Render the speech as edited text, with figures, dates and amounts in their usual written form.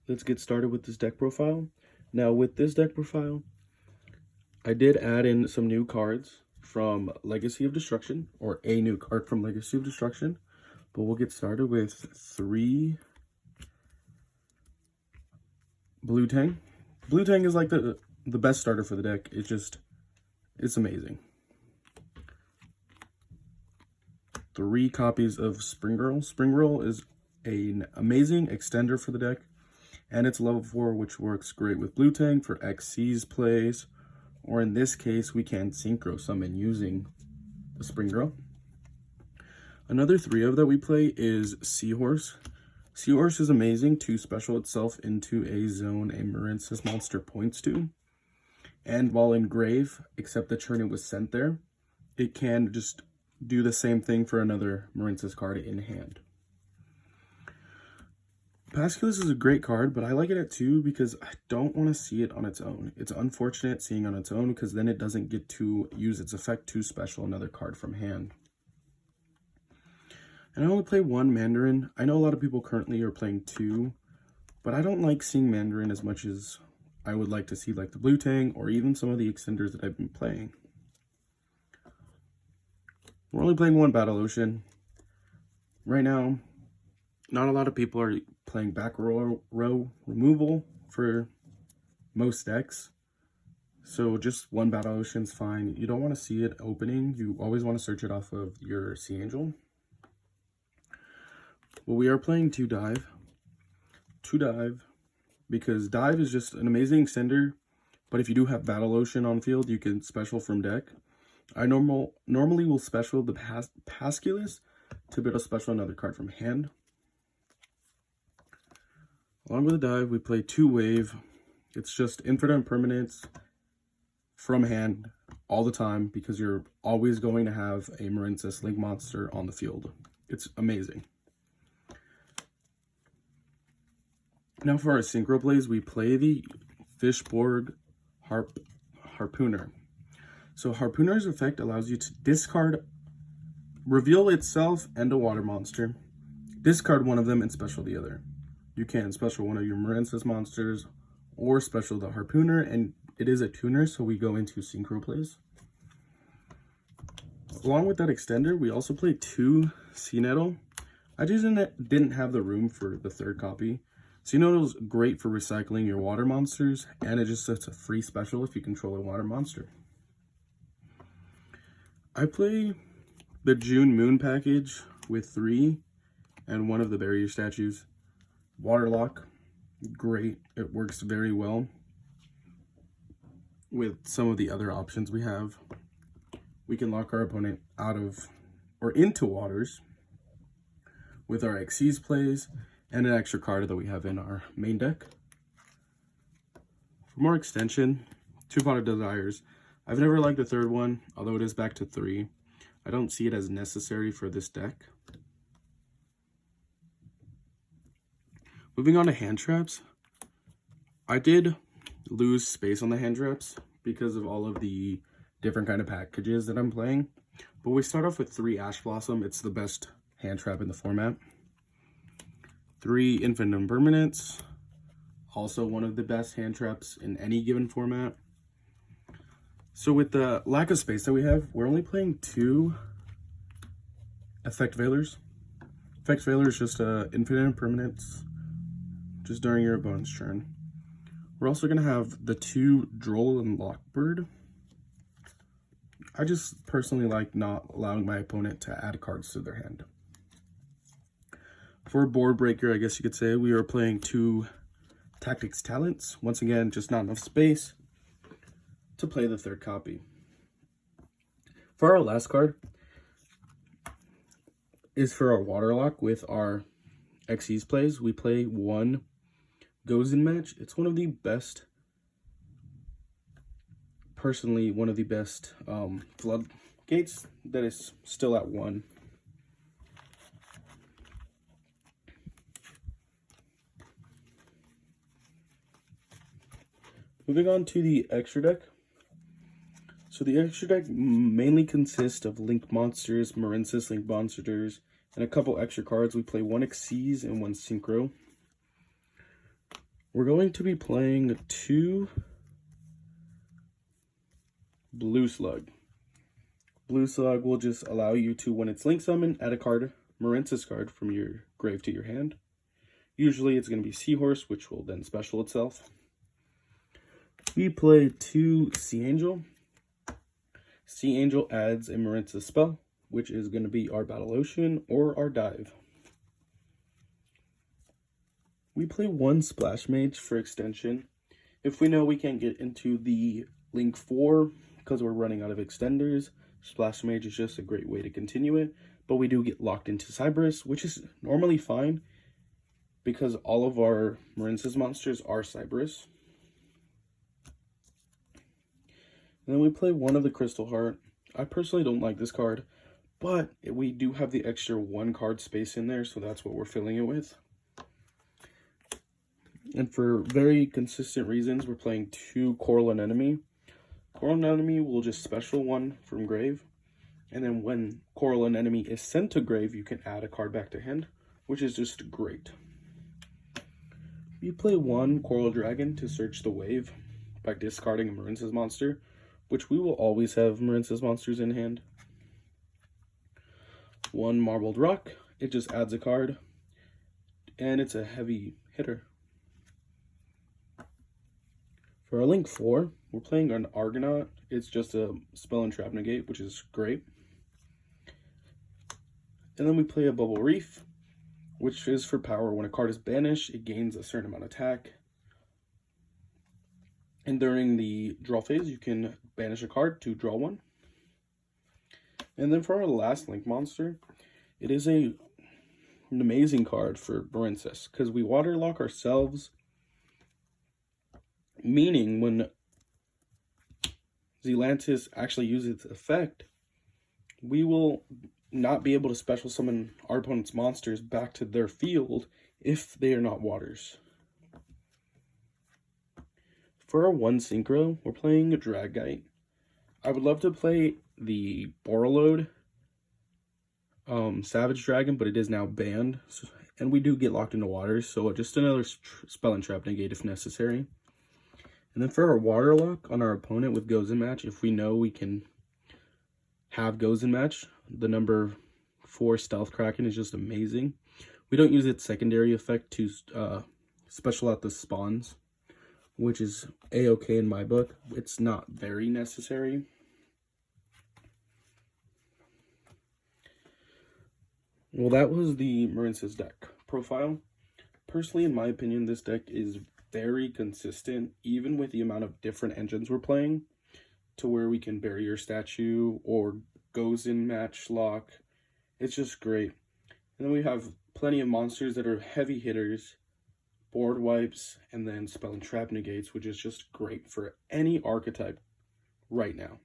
let's get started with this deck profile. Now with this deck profile, I did add in some new cards from Legacy of Destruction, or a new card from Legacy of Destruction. But we'll get started with 3 Blue Tang. Blue Tang is like the best starter for the deck. It's amazing. 3 copies of Spring Girl. Spring Girl is an amazing extender for the deck, and it's level 4, which works great with Blue Tang for XYZ plays, or in this case, we can Synchro summon using the Spring Girl. Another 3 of that we play is Seahorse. Seahorse is amazing to special itself into a zone a Marincess monster points to. And while in grave, except the turn it was sent there, it can just do the same thing for another Marincess card in hand. Pasculus is a great card, but I like it at 2 because I don't want to see it on its own. It's unfortunate seeing on its own because then it doesn't get to use its effect to special another card from hand. And I only play 1 Mandarin. I know a lot of people currently are playing 2, but I don't like seeing Mandarin as much as I would like to see like the Blue Tang or even some of the extenders that I've been playing. We're only playing 1 Battle Ocean. Right now, not a lot of people are playing back row removal for most decks. So just 1 Battle Ocean's fine. You don't want to see it opening. You always want to search it off of your Sea Angel. Well, we are playing 2 Dive. 2 Dive, because Dive is just an amazing extender, but if you do have Battle Ocean on field, you can special from deck. I normally will special the Pasculus to be able to special another card from hand. Along with the Dive, we play 2 Wave. It's just infinite permanence from hand all the time because you're always going to have a Marincess Link monster on the field. It's amazing. Now for our Synchro plays, we play the Fishborg Harpooner. So Harpooner's effect allows you to discard, reveal itself and a water monster, discard one of them and special the other. You can special one of your Marincess monsters or special the Harpooner, and it is a tuner, so we go into Synchro plays. Along with that extender, we also play 2 Sea Nettle. I just didn't have the room for the 3rd copy. Sea Nettle is great for recycling your water monsters, and it just sets a free special if you control a water monster. I play the June Moon package with 3 and 1 of the barrier statues. Waterlock, great. It works very well with some of the other options we have. We can lock our opponent out of or into waters with our XYZ plays and an extra card that we have in our main deck. For more extension, 2 Pot of Desires. I've never liked the 3rd one, although it is back to 3. I don't see it as necessary for this deck. Moving on to hand traps. I did lose space on the hand traps because of all of the different kind of packages that I'm playing. But we start off with 3 Ash Blossom. It's the best hand trap in the format. 3 Infinite Impermanence, also one of the best hand traps in any given format. So with the lack of space that we have, we're only playing 2 Effect Veilers. Effect Veiler is just Infinite Impermanence, just during your opponent's turn. We're also going to have the 2 Droll and Lockbird. I just personally like not allowing my opponent to add cards to their hand. For Board Breaker, I guess you could say, we are playing 2 Tactics Talents. Once again, just not enough space to play the 3rd copy. For our last card is for our Waterlock with our XYZ plays. We play 1 Goes in Match. It's one of the best, personally, one of the best floodgates that is still at 1. Moving on to the extra deck. So the extra deck mainly consists of Link monsters, Marincess Link monsters, and a couple extra cards. We play 1 XYZ and 1 Synchro. We're going to be playing 2 Blue Slug. Blue Slug will just allow you to, when it's link summon, add a card, Marincess card from your grave to your hand. Usually it's going to be Seahorse, which will then special itself. We play 2 Sea Angel. Sea Angel adds a Marincess spell, which is going to be our Battle Ocean or our Dive. We play 1 Splash Mage for extension. If we know we can't get into the Link 4 because we're running out of extenders, Splash Mage is just a great way to continue it. But we do get locked into Cyberus, which is normally fine because all of our Marincess monsters are Cyberus. And then we play 1 of the Crystal Heart. I personally don't like this card, but we do have the extra 1 card space in there, so that's what we're filling it with. And for very consistent reasons, we're playing 2 Coral Anemone. Coral Anemone will just special 1 from grave. And then when Coral Anemone is sent to grave, you can add a card back to hand, which is just great. You play 1 Coral Dragon to search the wave by discarding a Marincess monster, which we will always have Marincess monsters in hand. 1 Marbled Rock, it just adds a card, and it's a heavy hitter. For our Link 4, we're playing an Argonaut. It's just a spell and trap negate, which is great. And then we play a Bubble Reef, which is for power. When a card is banished, it gains a certain amount of attack. And during the draw phase, you can banish a card to draw 1. And then for our last Link monster, it is an amazing card for Marincess because we waterlock ourselves, meaning when Zealantis actually uses its effect, we will not be able to special summon our opponent's monsters back to their field if they are not waters. For our 1 Synchro, we're playing a Dragite. I would love to play the Borreload Savage Dragon, but it is now banned. And we do get locked into waters, so just another spell and trap negate if necessary. And then for our Waterlock on our opponent with Gozen Match, if we know we can have Gozen Match, the number 4 Stealth Kraken is just amazing. We don't use its secondary effect to special out the spawns, which is a-okay in my book. It's not very necessary. Well, that was the Marincess deck profile. Personally, in my opinion, this deck is very consistent, even with the amount of different engines we're playing, to where we can Barrier Statue or Gozen Match lock. It's just great. And then we have plenty of monsters that are heavy hitters, board wipes, and then spell and trap negates, which is just great for any archetype right now.